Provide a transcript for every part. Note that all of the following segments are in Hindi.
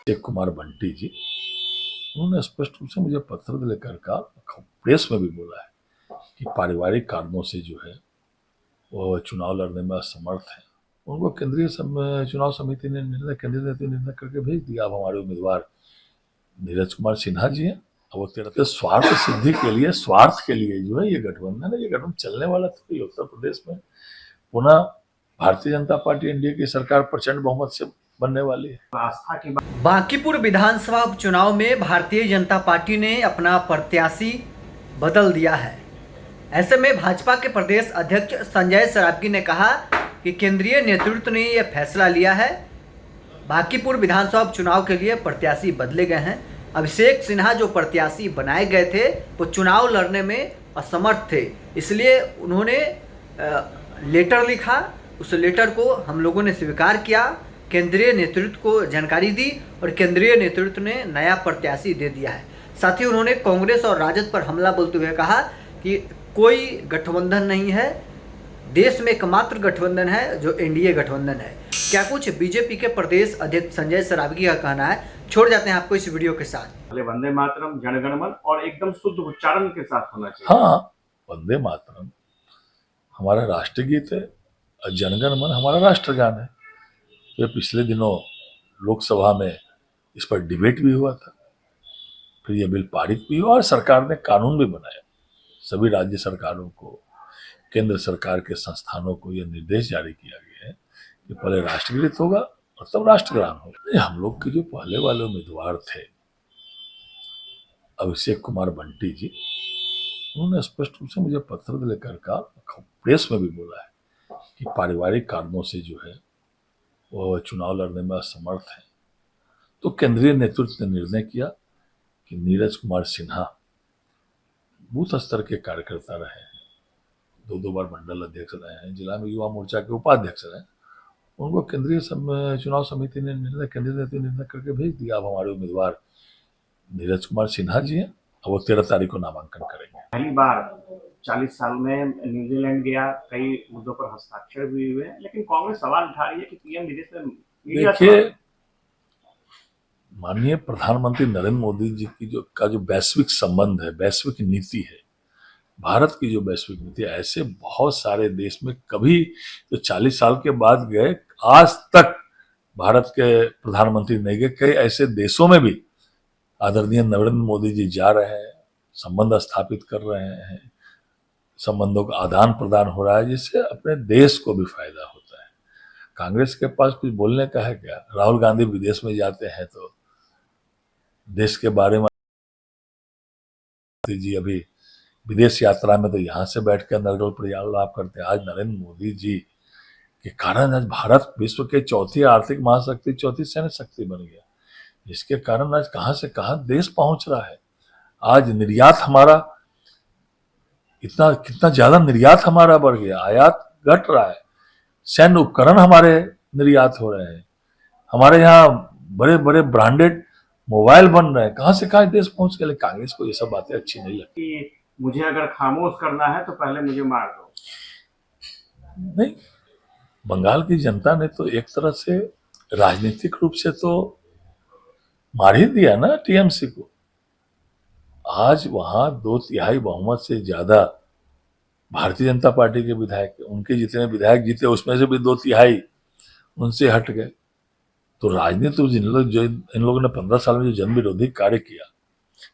अभिषेक कुमार बंटी जी, उन्होंने स्पष्ट रूप से मुझे पत्र लेकर कहा, प्रेस में भी बोला है कि पारिवारिक कारणों से जो है वो चुनाव लड़ने में असमर्थ है। उनको केंद्रीय चुनाव समिति ने निर्णय करके भेज दिया। अब हमारे उम्मीदवार नीरज कुमार सिन्हा जी हैं। अब वो तेरह स्वार्थ सिद्धि के लिए, स्वार्थ के लिए जो है ये गठबंधन है। ये गठबंधन चलने वाला थोड़ी। उत्तर प्रदेश में पुनः भारतीय जनता पार्टी एनडीए की सरकार प्रचंड बहुमत से बनने वाली है। आस्था की बात। बांकीपुर विधानसभा उपचुनाव में भारतीय जनता पार्टी ने अपना प्रत्याशी बदल दिया है। ऐसे में भाजपा के प्रदेश अध्यक्ष संजय सरावगी ने कहा कि केंद्रीय नेतृत्व ने यह फैसला लिया है। बांकीपुर विधानसभा उपचुनाव के लिए प्रत्याशी बदले गए हैं। अभिषेक सिन्हा जो प्रत्याशी बनाए गए थे वो चुनाव लड़ने में असमर्थ थे, इसलिए उन्होंने लेटर लिखा। उस लेटर को हम लोगों ने स्वीकार किया, केंद्रीय नेतृत्व को जानकारी दी और केंद्रीय नेतृत्व ने नया प्रत्याशी दे दिया है। साथ ही उन्होंने कांग्रेस और राजद पर हमला बोलते हुए कहा कि कोई गठबंधन नहीं है, देश में एकमात्र गठबंधन है जो एनडीए गठबंधन है। क्या कुछ बीजेपी के प्रदेश अध्यक्ष संजय सरावगी का कहना है, छोड़ जाते हैं आपको इस वीडियो के साथ। वंदे मातरम, जनगणमन और एकदम शुद्ध उच्चारण के साथ होना चाहिए। हाँ, वंदे मातरम हमारा राष्ट्रगीत है और जनगणमन हमारा राष्ट्रगान है। तो पिछले दिनों लोकसभा में इस पर डिबेट भी हुआ था, फिर यह बिल पारित भी हुआ और सरकार ने कानून भी बनाया। सभी राज्य सरकारों को, केंद्र सरकार के संस्थानों को यह निर्देश जारी किया गया है कि पहले राष्ट्रगीत होगा और तब राष्ट्रगान होगा। हम लोग के जो पहले वाले उम्मीदवार थे अभिषेक कुमार बंटी जी, उन्होंने स्पष्ट रूप से मुझे पत्र लेकर कहा, प्रेस में भी बोला है कि पारिवारिक कारणों से जो है वो चुनाव लड़ने में असमर्थ है। तो केंद्रीय नेतृत्व ने निर्णय किया कि नीरज कुमार सिन्हा बूथ स्तर के कार्यकर्ता रहे हैं, दो बार मंडल अध्यक्ष रहे हैं, जिला में युवा मोर्चा के उपाध्यक्ष रहे हैं। उनको केंद्रीय चुनाव समिति ने निर्णय करके भेज दिया। अब हमारे उम्मीदवार नीरज कुमार सिन्हा जी हैं। अब वो 13 तारीख को नामांकन करेंगे। पहली बार 40 साल में न्यूजीलैंड गया, कई मुद्दों पर हस्ताक्षर भी हुए, लेकिन कांग्रेस सवाल उठा रही है कि पीएम विदेश में। देखिए, माननीय प्रधानमंत्री नरेंद्र मोदी जी की जो वैश्विक संबंध है, वैश्विक नीति है, भारत की जो वैश्विक नीति है, ऐसे बहुत सारे देश में कभी जो 40 साल के बाद गए, आज तक भारत के प्रधानमंत्री नहीं गए। कई ऐसे देशों में भी आदरणीय नरेंद्र मोदी जी जा रहे हैं, संबंध स्थापित कर रहे हैं, संबंधों का आदान प्रदान हो रहा है, जिससे अपने देश को भी फायदा होता है। कांग्रेस के पास कुछ बोलने का है क्या? राहुल गांधी विदेश में जाते हैं तो देश के बारे में जी अभी विदेश यात्रा में तो यहाँ से बैठ कर नरगल प्रयालाप करते हैं। आज नरेंद्र मोदी जी के कारण आज भारत विश्व के चौथी आर्थिक महाशक्ति, चौथी सैन्य शक्ति बन गया, जिसके कारण आज कहां से कहां देश पहुंच रहा है। आज निर्यात हमारा कितना ज्यादा निर्यात हमारा बढ़ गया, आयात घट रहा है, सैन्य उपकरण हमारे निर्यात हो रहे हैं, हमारे यहाँ बड़े बड़े ब्रांडेड मोबाइल बन रहे हैं। कहां से कहां देश पहुंच गए। कांग्रेस को ये सब बातें अच्छी नहीं लगती। मुझे अगर खामोश करना है तो पहले मुझे मार दो। नहीं, बंगाल की जनता ने तो एक तरह से राजनीतिक रूप से तो मार ही दिया ना टीएमसी को। आज वहां 2/3 बहुमत से ज्यादा भारतीय जनता पार्टी के विधायक, उनके जितने विधायक जीते उसमें से भी 2/3 उनसे हट गए। तो राजनीति इन लोगों ने 15 साल में जो जन विरोधी कार्य किया,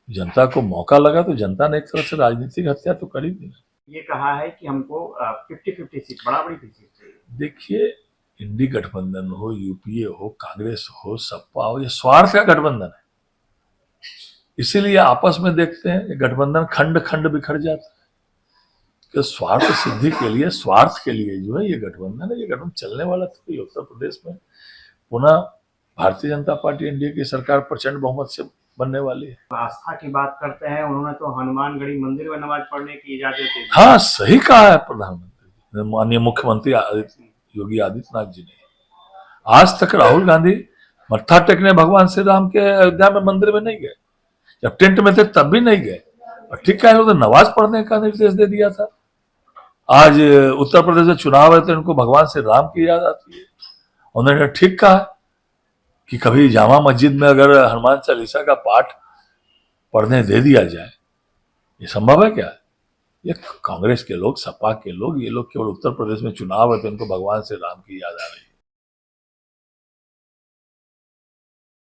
जनता को मौका लगा तो जनता ने एक तरह से राजनीतिक हत्या तो कर ही दी। ये कहा है कि हमको 50-50 सीट, बड़ी सीट चाहिए। देखिए, इंडी गठबंधन हो, यूपीए हो, कांग्रेस हो, सपा हो, ये स्वार्थ का गठबंधन है। इसीलिए आपस में देखते हैं ये गठबंधन खंड खंड बिखर जाता है कि स्वार्थ सिद्धि के लिए, स्वार्थ के लिए जो है ये गठबंधन है। ये गठबंधन चलने वाला थोड़ी। उत्तर प्रदेश में पुनः भारतीय जनता पार्टी एनडीए की सरकार प्रचंड बहुमत से बनने वाली है। आस्था की बात करते हैं, उन्होंने तो हनुमानगढ़ी मंदिर में नमाज पढ़ने की इजाजत दी। हाँ, सही कहा है प्रधानमंत्री, माननीय मुख्यमंत्री योगी आदित्यनाथ जी ने। आज तक राहुल गांधी मत्था टेकने भगवान श्री राम के अयोध्या में मंदिर में नहीं गए, जब टेंट में थे तब भी नहीं गए। और ठीक है, लोग नमाज पढ़ने का निर्देश दे दिया था। आज उत्तर प्रदेश में चुनाव है तो इनको भगवान श्री राम की याद आती है। उन्होंने ठीक कहा कि कभी जामा मस्जिद में अगर हनुमान चालीसा का पाठ पढ़ने दे दिया जाए, ये संभव है क्या? ये कांग्रेस के लोग, सपा के लोग, ये लोग केवल उत्तर प्रदेश में चुनाव है तो इनको भगवान श्री राम की याद आ रही है।